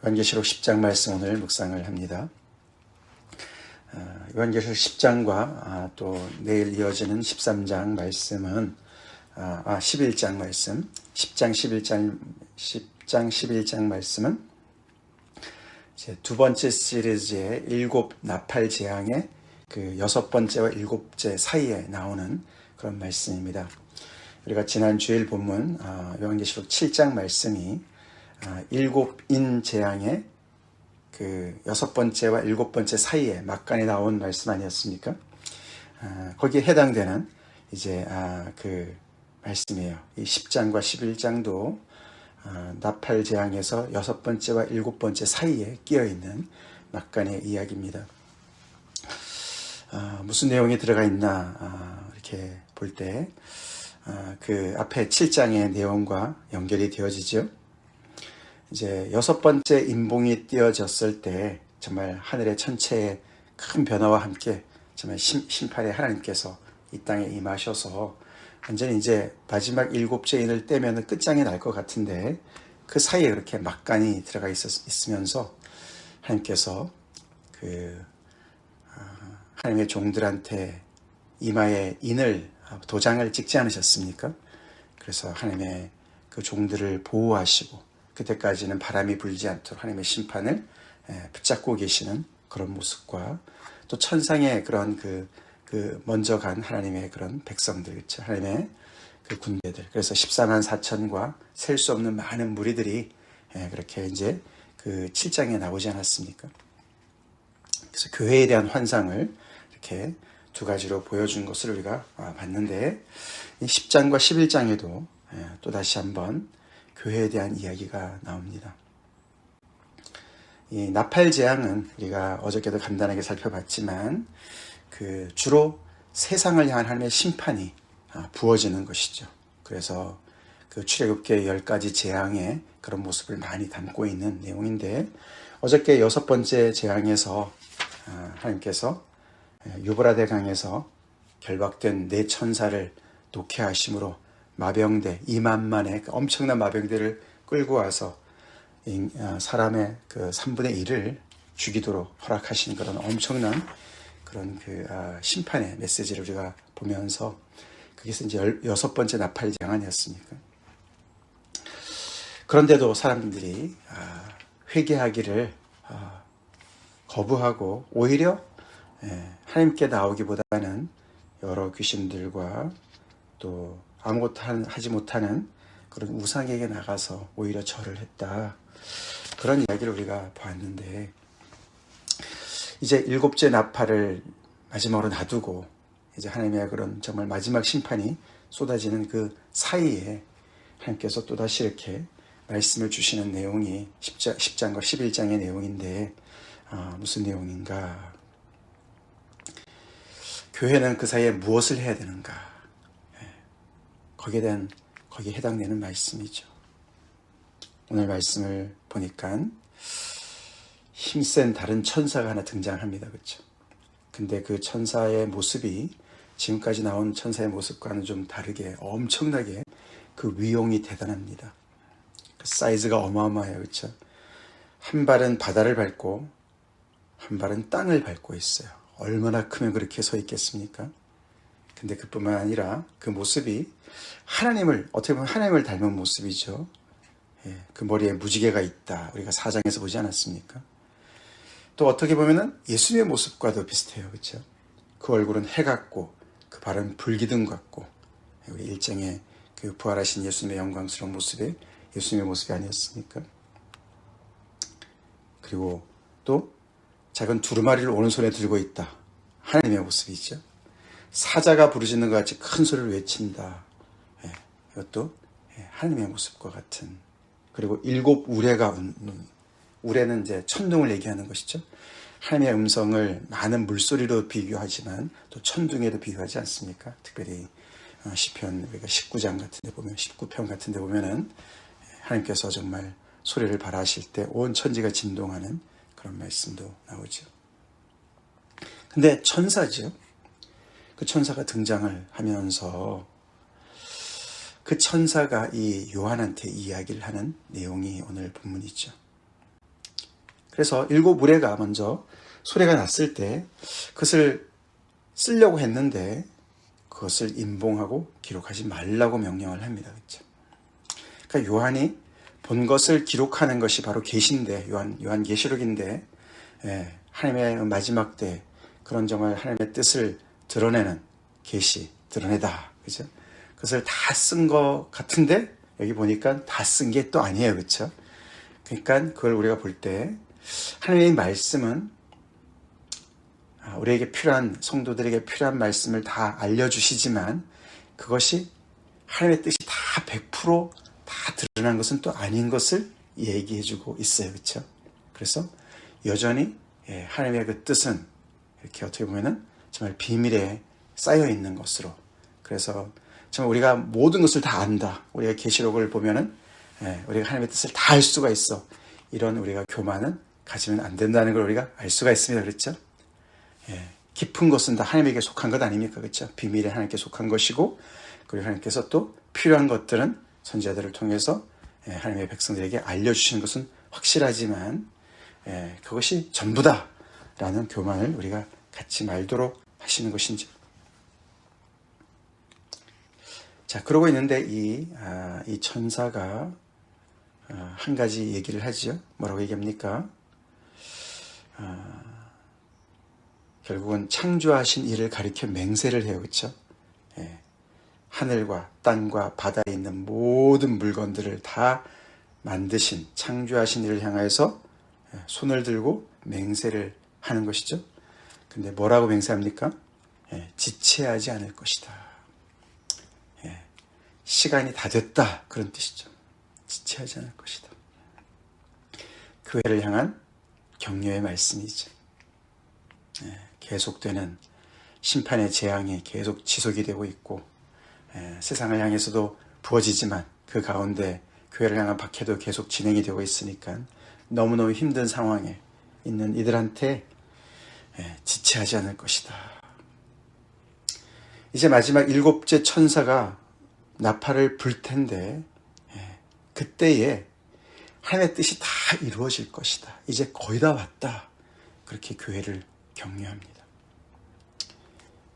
요한계시록 10장 말씀 오늘 묵상을 합니다. 요한계시록 10장과 또 내일 이어지는 13장 말씀은 11장 말씀, 10장 11장 말씀은 이제 두 번째 시리즈의 일곱 나팔 재앙의 그 여섯 번째와 일곱째 사이에 나오는 그런 말씀입니다. 우리가 지난 주일 본문 요한계시록 7장 말씀이 일곱인 재앙의 그 여섯 번째와 일곱 번째 사이에 막간에 나온 말씀 아니었습니까? 거기에 해당되는 이제 그 말씀이에요. 이 10장과 11장도 나팔 재앙에서 여섯 번째와 일곱 번째 사이에 끼어 있는 막간의 이야기입니다. 무슨 내용이 들어가 있나 이렇게 볼 때 그 앞에 7장의 내용과 연결이 되어지죠. 이제 여섯 번째 인봉이 띄어졌을 때 정말 하늘의 천체의 큰 변화와 함께 정말 심판의 하나님께서 이 땅에 임하셔서 완전히 이제 마지막 일곱째 인을 떼면 끝장이 날 것 같은데 그 사이에 그렇게 막간이 들어가 있으면서 하나님께서 그 하나님의 종들한테 이마에 인을 도장을 찍지 않으셨습니까? 그래서 하나님의 그 종들을 보호하시고 그때까지는 바람이 불지 않도록 하나님의 심판을 붙잡고 계시는 그런 모습과 또 천상의 그런 그 먼저 간 하나님의 그런 백성들, 그렇죠? 하나님의 그 군대들. 그래서 14만 4천과 셀 수 없는 많은 무리들이 그렇게 이제 그 7장에 나오지 않았습니까? 그래서 교회에 대한 환상을 이렇게 두 가지로 보여준 것을 우리가 봤는데, 이 10장과 11장에도 또 다시 한번 교회에 대한 이야기가 나옵니다. 이 나팔 재앙은 우리가 어저께도 간단하게 살펴봤지만 그 주로 세상을 향한 하나님의 심판이 부어지는 것이죠. 그래서 그 출애굽기의 10가지 재앙의 그런 모습을 많이 담고 있는 내용인데, 어저께 여섯 번째 재앙에서 하나님께서 유브라데 강에서 결박된 네 천사를 독해하심으로 마병대 2만만의 엄청난 마병대를 끌고 와서 사람의 그 3분의 1을 죽이도록 허락하신 그런 엄청난 그런 그 심판의 메시지를 우리가 보면서, 그것은 이제 여섯 번째 나팔 재앙 아니었습니까? 그런데도 사람들이 회개하기를 거부하고 오히려 하나님께 나오기보다는 여러 귀신들과 또 아무것도 하지 못하는 그런 우상에게 나가서 오히려 절을 했다. 그런 이야기를 우리가 보았는데, 이제 일곱째 나팔을 마지막으로 놔두고 이제 하나님의 그런 정말 마지막 심판이 쏟아지는 그 사이에 하나님께서 또다시 이렇게 말씀을 주시는 내용이 10장과 11장의 내용인데, 무슨 내용인가? 교회는 그 사이에 무엇을 해야 되는가? 거기에 해당되는 말씀이죠. 오늘 말씀을 보니까 힘센 다른 천사가 하나 등장합니다. 그렇죠? 근데 그 천사의 모습이 지금까지 나온 천사의 모습과는 좀 다르게 엄청나게 그 위용이 대단합니다. 그 사이즈가 어마어마해요. 그렇죠? 한 발은 바다를 밟고 한 발은 땅을 밟고 있어요. 얼마나 크면 그렇게 서 있겠습니까? 근데 그뿐만 아니라 그 모습이 어떻게 보면 하나님을 닮은 모습이죠. 그 머리에 무지개가 있다. 우리가 4장에서 보지 않았습니까? 또 어떻게 보면은 예수님의 모습과도 비슷해요. 그렇죠? 그 얼굴은 해 같고 그 발은 불기둥 같고, 우리 1장에 그 부활하신 예수님의 영광스러운 모습이 예수님의 모습이 아니었습니까? 그리고 또 작은 두루마리를 오른손에 들고 있다. 하나님의 모습이죠. 사자가 부르짖는 것 같이 큰 소리를 외친다. 이것도 하나님의 모습과 같은. 그리고 일곱 우레가 우레는 이제 천둥을 얘기하는 것이죠. 하나님의 음성을 많은 물소리로 비교하지만 또 천둥에도 비교하지 않습니까? 특별히 시편 우리가 19장 같은 데 보면, 19편 같은 데 보면은 하나님께서 정말 소리를 발하실 때 온 천지가 진동하는 그런 말씀도 나오죠. 근데 천사죠. 그 천사가 등장을 하면서 그 천사가 이 요한한테 이야기를 하는 내용이 오늘 본문이죠. 그래서 일곱 의뢰가 먼저 소리가 났을 때 그것을 쓰려고 했는데 그것을 임봉하고 기록하지 말라고 명령을 합니다. 그렇죠? 그러니까 요한이 본 것을 기록하는 것이 바로 계시인데, 요한계시록인데, 하나님의 마지막 때 그런 정말 하나님의 뜻을 드러내는 계시, 드러내다. 그죠? 그것을 다 쓴 것 같은데 여기 보니까 다 쓴 게 또 아니에요. 그렇죠? 그러니까 그걸 우리가 볼 때 하나님의 말씀은 우리에게 필요한, 성도들에게 필요한 말씀을 다 알려주시지만 그것이 하나님의 뜻이 다 100%다 드러난 것은 또 아닌 것을 얘기해주고 있어요. 그렇죠? 그래서 여전히 하나님의 그 뜻은 이렇게 어떻게 보면은 정말 비밀에 쌓여 있는 것으로, 그래서 정말 우리가 모든 것을 다 안다, 우리가 계시록을 보면은 우리가 하나님의 뜻을 다 알 수가 있어, 이런 우리가 교만은 가지면 안 된다는 걸 우리가 알 수가 있습니다. 그렇죠? 깊은 것은 다 하나님에게 속한 것 아닙니까? 그렇죠? 비밀에 하나님께 속한 것이고, 그리고 하나님께서 또 필요한 것들은 선지자들을 통해서 하나님의 백성들에게 알려주시는 것은 확실하지만 그것이 전부다라는 교만을 우리가 갖지 말도록 하시는 것인지. 자, 그러고 있는데 이 천사가 한 가지 얘기를 하죠. 뭐라고 얘기합니까? 결국은 창조하신 이를 가리켜 맹세를 해요. 그렇죠? 하늘과 땅과 바다에 있는 모든 물건들을 다 만드신, 창조하신 이를 향해서 손을 들고 맹세를 하는 것이죠. 근데 뭐라고 맹세합니까? 지체하지 않을 것이다. 시간이 다 됐다, 그런 뜻이죠. 지체하지 않을 것이다. 교회를 향한 격려의 말씀이죠. 계속되는 심판의 재앙이 계속 지속이 되고 있고, 세상을 향해서도 부어지지만 그 가운데 교회를 향한 박해도 계속 진행이 되고 있으니까 너무너무 힘든 상황에 있는 이들한테 지체하지 않을 것이다. 이제 마지막 7째 천사가 나팔을 불 텐데 그때에 하나님의 뜻이 다 이루어질 것이다. 이제 거의 다 왔다. 그렇게 교회를 격려합니다.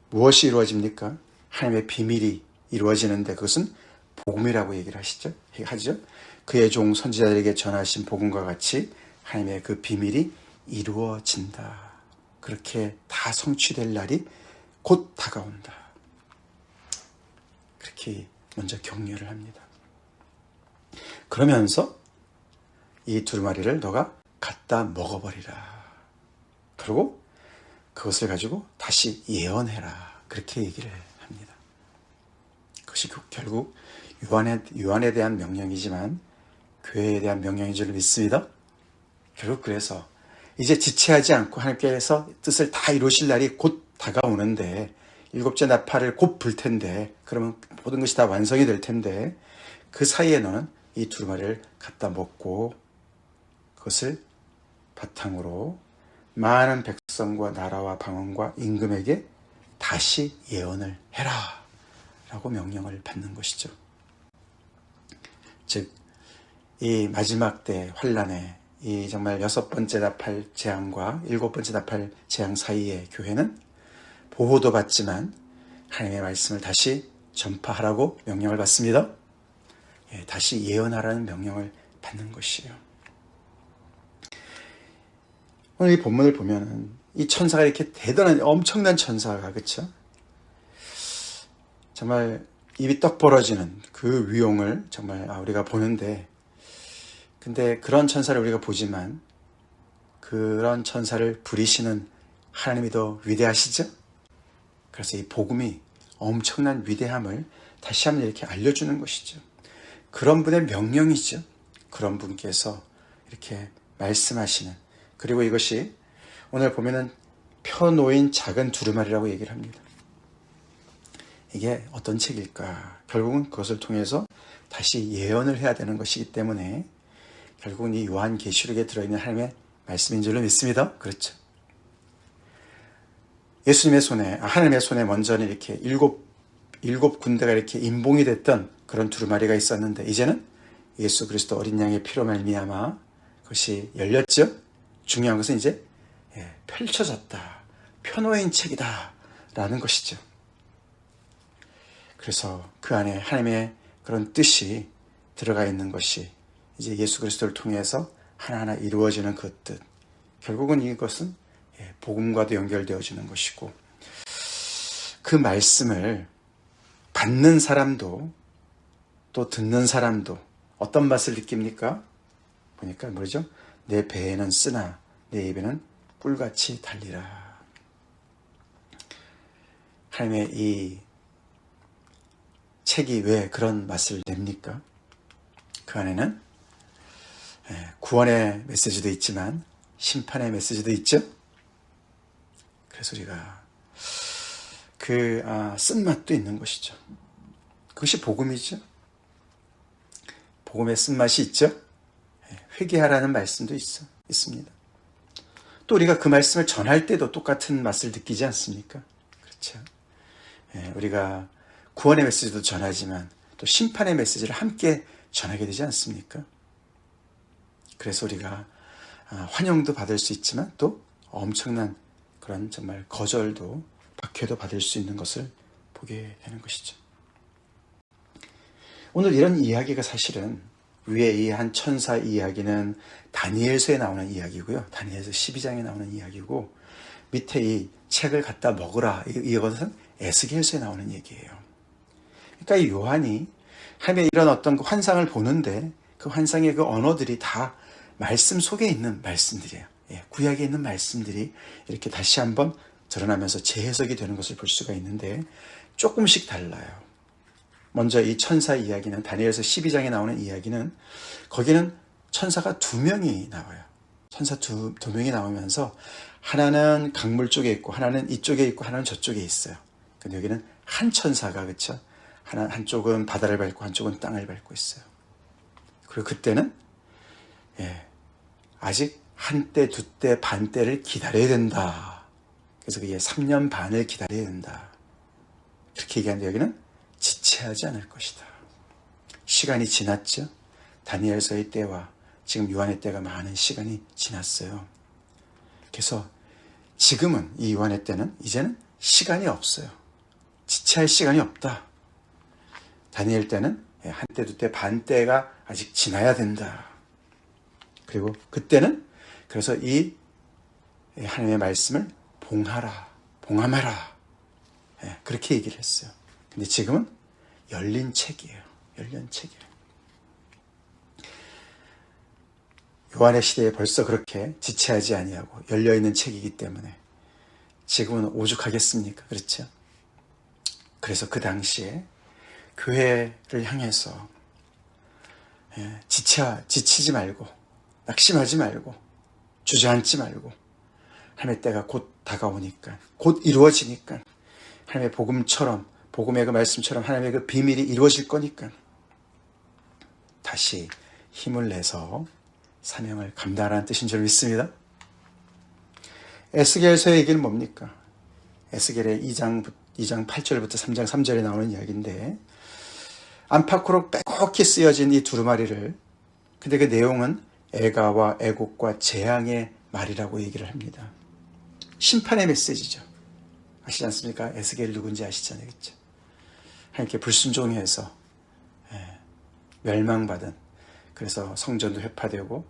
무엇이 이루어집니까? 하나님의 비밀이 이루어지는데 그것은 복음이라고 얘기를 하죠. 그의 종 선지자들에게 전하신 복음과 같이 하나님의 그 비밀이 이루어진다. 그렇게 다 성취될 날이 곧 다가온다. 그렇게 먼저 격려를 합니다. 그러면서 이 두루마리를 너가 갖다 먹어버리라. 그리고 그것을 가지고 다시 예언해라. 그렇게 얘기를 합니다. 그것이 결국 요한에 대한 명령이지만 교회에 대한 명령인 줄 믿습니다. 결국 그래서 이제 지체하지 않고 하나님께서 뜻을 다 이루실 날이 곧 다가오는데 7째 나팔을 곧 불 텐데, 그러면 모든 것이 다 완성이 될 텐데 그 사이에 너는 이 두루마리를 갖다 먹고 그것을 바탕으로 많은 백성과 나라와 방언과 임금에게 다시 예언을 해라 라고 명령을 받는 것이죠. 즉, 이 마지막 때 환란에 이 정말 6번째 나팔 재앙과 7번째 나팔 재앙 사이에 교회는 보호도 받지만 하나님의 말씀을 다시 전파하라고 명령을 받습니다. 다시 예언하라는 명령을 받는 것이에요. 오늘 이 본문을 보면은 이 천사가 이렇게 대단한 엄청난 천사가, 그렇죠? 정말 입이 떡 벌어지는 그 위용을 정말 우리가 보는데, 근데 그런 천사를 우리가 보지만 그런 천사를 부리시는 하나님이 더 위대하시죠? 그래서 이 복음이 엄청난 위대함을 다시 한번 이렇게 알려주는 것이죠. 그런 분의 명령이죠. 그런 분께서 이렇게 말씀하시는, 그리고 이것이 오늘 보면은 펴놓인 작은 두루마리라고 얘기를 합니다. 이게 어떤 책일까? 결국은 그것을 통해서 다시 예언을 해야 되는 것이기 때문에 결국은 이 요한계시록에 들어있는 하나님의 말씀인 줄로 믿습니다. 그렇죠? 예수님의 손에, 하나님의 손에 먼저는 이렇게 일곱 군데가 이렇게 임봉이 됐던 그런 두루마리가 있었는데, 이제는 예수 그리스도 어린 양의 피로 말미암아 그것이 열렸죠. 중요한 것은 이제 펼쳐졌다, 펴놓인 책이다 라는 것이죠. 그래서 그 안에 하나님의 그런 뜻이 들어가 있는 것이 이제 예수 그리스도를 통해서 하나하나 이루어지는 그 뜻, 결국은 이것은 복음과도 연결되어지는 것이고, 그 말씀을 받는 사람도 또 듣는 사람도 어떤 맛을 느낍니까? 보니까 뭐죠? 내 배에는 쓰나 내 입에는 꿀같이 달리라. 하나님의 이 책이 왜 그런 맛을 냅니까? 그 안에는 구원의 메시지도 있지만 심판의 메시지도 있죠. 그래서 우리가 그 쓴맛도 있는 것이죠. 그것이 복음이죠. 복음의 쓴맛이 있죠. 회개하라는 말씀도 있습니다. 또 우리가 그 말씀을 전할 때도 똑같은 맛을 느끼지 않습니까? 그렇죠. 우리가 구원의 메시지도 전하지만 또 심판의 메시지를 함께 전하게 되지 않습니까? 그래서 우리가 환영도 받을 수 있지만 또 엄청난 그런 정말 거절도, 박해도 받을 수 있는 것을 보게 되는 것이죠. 오늘 이런 이야기가 사실은 위에 이 한 천사 이야기는 다니엘서에 나오는 이야기고요. 다니엘서 12장에 나오는 이야기고, 밑에 이 책을 갖다 먹으라, 이것은 에스겔서에 나오는 얘기예요. 그러니까 이 요한이 하나님의 이런 어떤 그 환상을 보는데 그 환상의 그 언어들이 다 말씀 속에 있는 말씀들이에요. 구약에 있는 말씀들이 이렇게 다시 한번 드러나면서 재해석이 되는 것을 볼 수가 있는데 조금씩 달라요. 먼저 이 천사 이야기는, 다니엘서 12장에 나오는 이야기는, 거기는 천사가 2명이 나와요. 천사 두 명이 나오면서 하나는 강물 쪽에 있고 하나는 이쪽에 있고 하나는 저쪽에 있어요. 근데 여기는 한 천사가, 그렇죠? 한쪽은 바다를 밟고 한쪽은 땅을 밟고 있어요. 그리고 그때는 아직 한때, 두때, 반때를 기다려야 된다. 그래서 그게 3년 반을 기다려야 된다. 그렇게 얘기하는데 여기는 지체하지 않을 것이다. 시간이 지났죠. 다니엘서의 때와 지금 요한의 때가 많은 시간이 지났어요. 그래서 지금은 이 요한의 때는 이제는 시간이 없어요. 지체할 시간이 없다. 다니엘 때는 한때, 두때, 반때가 아직 지나야 된다. 그리고 그때는 그래서 이 하나님의 말씀을 봉함하라. 그렇게 얘기를 했어요. 근데 지금은 열린 책이에요. 열린 책이에요. 요한의 시대에 벌써 그렇게 지체하지 아니하고 열려있는 책이기 때문에 지금은 오죽하겠습니까? 그렇죠? 그래서 하당시에 교회를 향해서 지치지 말고, 낙심하지 말고, 주저앉지 말고, 하나님의 때가 곧 다가오니까, 곧 이루어지니까, 하나님의 복음처럼, 복음의 그 말씀처럼 하나님의 그 비밀이 이루어질 거니까 다시 힘을 내서 사명을 감당하라는 뜻인 줄 믿습니다. 에스겔서의 얘기는 뭡니까? 에스겔의 2장 8절부터 3장 3절에 나오는 이야기인데, 안팎으로 빼곡히 쓰여진 이 두루마리를, 근데 그 내용은 애가와 애곡과 재앙의 말이라고 얘기를 합니다. 심판의 메시지죠. 아시지 않습니까? 에스겔이 누군지 아시잖아요. 그렇죠? 하나님께 불순종해서 멸망받은, 그래서 성전도 회파되고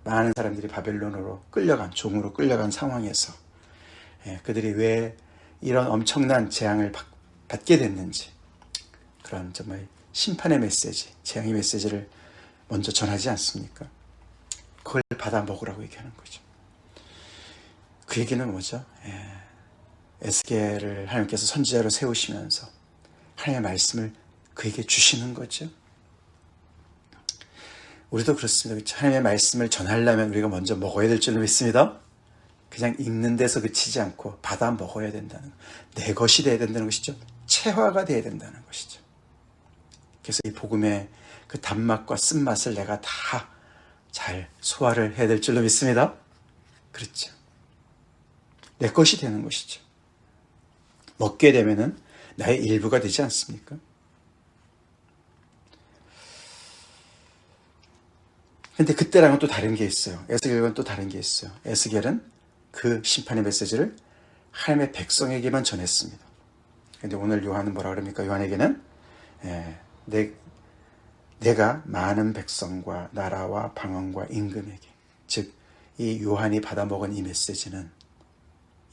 많은 사람들이 바벨론으로 끌려간, 종으로 끌려간 상황에서 그들이 왜 이런 엄청난 재앙을 받게 됐는지, 그런 정말 심판의 메시지, 재앙의 메시지를 먼저 전하지 않습니까? 그걸 받아 먹으라고 얘기하는 거죠. 그 얘기는 뭐죠? 에스겔을 하나님께서 선지자로 세우시면서 하나님의 말씀을 그에게 주시는 거죠. 우리도 그렇습니다. 하나님의 말씀을 전하려면 우리가 먼저 먹어야 될 줄로 믿습니다. 그냥 읽는 데서 그치지 않고 받아 먹어야 된다는, 내 것이 되어야 된다는 것이죠. 체화가 되어야 된다는 것이죠. 그래서 이 복음의 그 단맛과 쓴맛을 내가 다 잘 소화를 해야 될 줄로 믿습니다. 그렇죠. 내 것이 되는 것이죠. 먹게 되면은 나의 일부가 되지 않습니까? 근데 그때랑은 또 다른 게 있어요. 에스겔과는 또 다른 게 있어요. 에스겔은 그 심판의 메시지를 하나님의 백성에게만 전했습니다. 근데 오늘 요한은 뭐라 그럽니까? 요한에게는 내가 많은 백성과 나라와 방언과 임금에게, 즉 이 요한이 받아먹은 이 메시지는,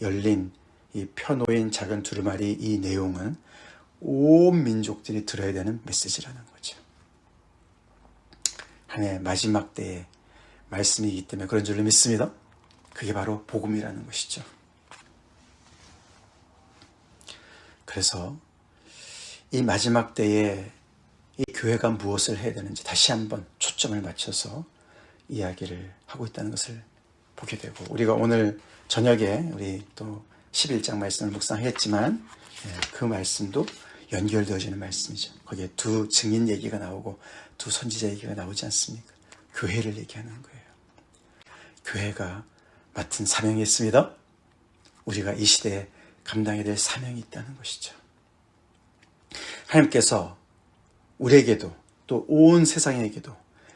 열린 이 펴놓인 작은 두루마리 이 내용은 온 민족들이 들어야 되는 메시지라는 거죠. 하나님의 마지막 때의 말씀이기 때문에 그런 줄로 믿습니다. 그게 바로 복음이라는 것이죠. 그래서 이 마지막 때에 이 교회가 무엇을 해야 되는지 다시 한번 초점을 맞춰서 이야기를 하고 있다는 것을 보게 되고, 우리가 오늘 저녁에 우리 또 11장 말씀을 묵상했지만 그 말씀도 연결되어지는 말씀이죠. 거기에 두 증인 얘기가 나오고 두 선지자 얘기가 나오지 않습니까? 교회를 얘기하는 거예요. 교회가 맡은 사명이 있습니다. 우리가 이 시대에 감당해야 될 사명이 있다는 것이죠. 하나님께서 우리에게도 또 온 세상에게도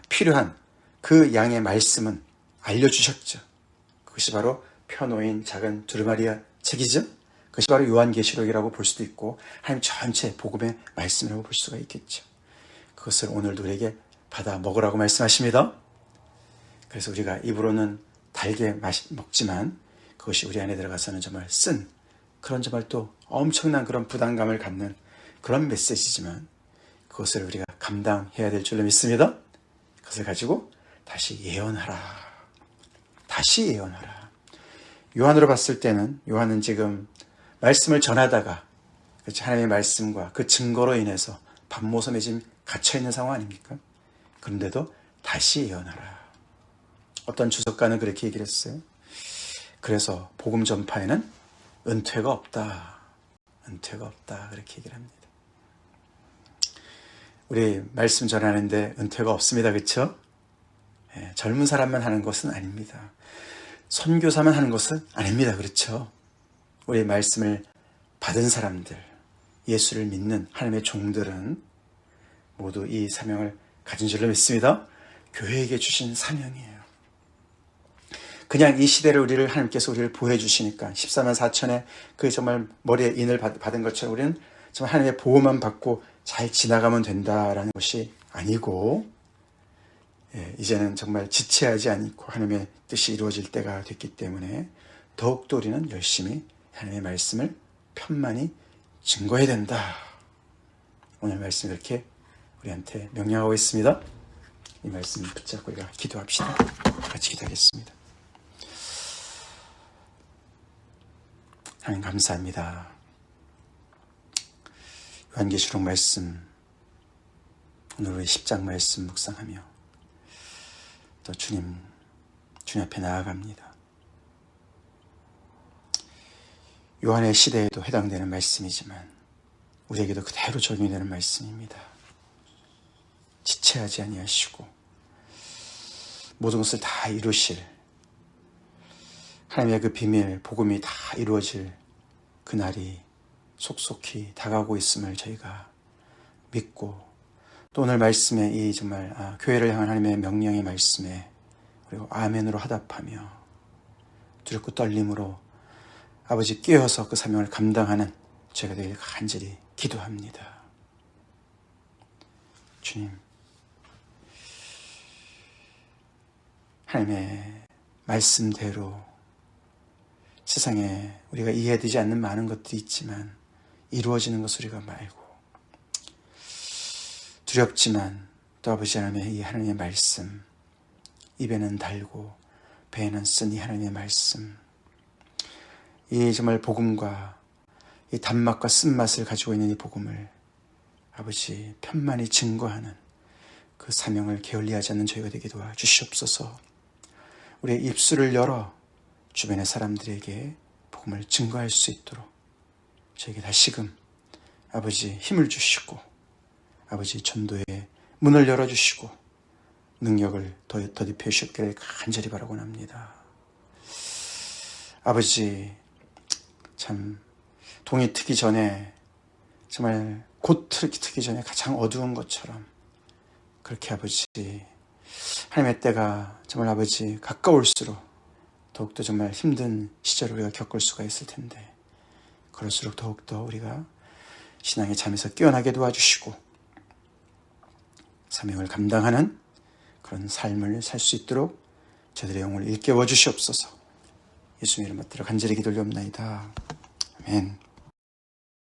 필요한 그 양의 말씀은 알려주셨죠. 그것이 바로 펴놓인 작은 두루마리 책이죠. 그것이 바로 요한계시록이라고 볼 수도 있고 하나님 전체 복음의 말씀이라고 볼 수가 있겠죠. 그것을 오늘도 우리에게 받아 먹으라고 말씀하십니다. 그래서 우리가 입으로는 달게 먹지만 그것이 우리 안에 들어가서는 정말 쓴, 그런 정말 또 엄청난 그런 부담감을 갖는 그런 메시지지만 그것을 우리가 감당해야 될 줄로 믿습니다. 그것을 가지고 다시 예언하라. 다시 예언하라. 요한으로 봤을 때는, 요한은 지금 말씀을 전하다가 하나님의 말씀과 그 증거로 인해서 밤모섬에 지금 갇혀있는 상황 아닙니까? 그런데도 다시 예언하라. 어떤 주석가는 그렇게 얘기를 했어요. 그래서 복음 전파에는 은퇴가 없다. 은퇴가 없다. 그렇게 얘기를 합니다. 우리 말씀 전하는데 은퇴가 없습니다. 그렇죠? 젊은 사람만 하는 것은 아닙니다. 선교사만 하는 것은 아닙니다. 그렇죠? 우리 말씀을 받은 사람들, 예수를 믿는 하나님의 종들은 모두 이 사명을 가진 줄로 믿습니다. 교회에게 주신 사명이에요. 그냥 이 시대를 하나님께서 우리를 보여주시니까 14만 4천의 그 정말 머리에 인을 받은 것처럼 우리는 정말 하나님의 보호만 받고 잘 지나가면 된다라는 것이 아니고, 이제는 정말 지체하지 않고 하나님의 뜻이 이루어질 때가 됐기 때문에 더욱더 우리는 열심히 하나님의 말씀을 편만히 증거해야 된다. 오늘 말씀 이렇게 우리한테 명령하고 있습니다. 이 말씀 붙잡고 우리가 기도합시다. 같이 기도하겠습니다. 하나님 감사합니다. 요한계시록 말씀, 오늘 우리 10장 말씀 묵상하며 또 주님 앞에 나아갑니다. 요한의 시대에도 해당되는 말씀이지만 우리에게도 그대로 적용이 되는 말씀입니다. 지체하지 아니하시고 모든 것을 다 이루실 하나님의 그 비밀, 복음이 다 이루어질 그날이 속속히 다가오고 있음을 저희가 믿고, 또 오늘 말씀에 이 정말 교회를 향한 하나님의 명령의 말씀에 그리고 아멘으로 화답하며 두렵고 떨림으로 아버지 깨어서 그 사명을 감당하는 저희가 되길 간절히 기도합니다. 주님, 하나님의 말씀대로 세상에 우리가 이해되지 않는 많은 것들이 있지만 이루어지는 것을 우리가 말고, 두렵지만 또 아버지 하나님의 이 하나님의 말씀, 입에는 달고 배에는 쓴 이 하나님의 말씀, 이 정말 복음과 이 단맛과 쓴맛을 가지고 있는 이 복음을 아버지 편만히 증거하는 그 사명을 게을리하지 않는 저희가 되게 도와주시옵소서. 우리의 입술을 열어 주변의 사람들에게 복음을 증거할 수 있도록 저에게 다시금 아버지 힘을 주시고, 아버지 전도의 문을 열어주시고 능력을 더딥혀 주시기를 간절히 바라곤 합니다. 아버지, 참 동이 트기 전에, 정말 곧 트기 전에 가장 어두운 것처럼 그렇게 아버지 하나님의 때가 정말 아버지 가까울수록 더욱더 정말 힘든 시절을 우리가 겪을 수가 있을 텐데, 그럴수록 더욱더 우리가 신앙의 잠에서 깨어나게 도와주시고 사명을 감당하는 그런 삶을 살 수 있도록 저들의 영혼을 일깨워 주시옵소서. 예수님 이름 받들어 간절히 기도를 올리옵나이다. 아멘.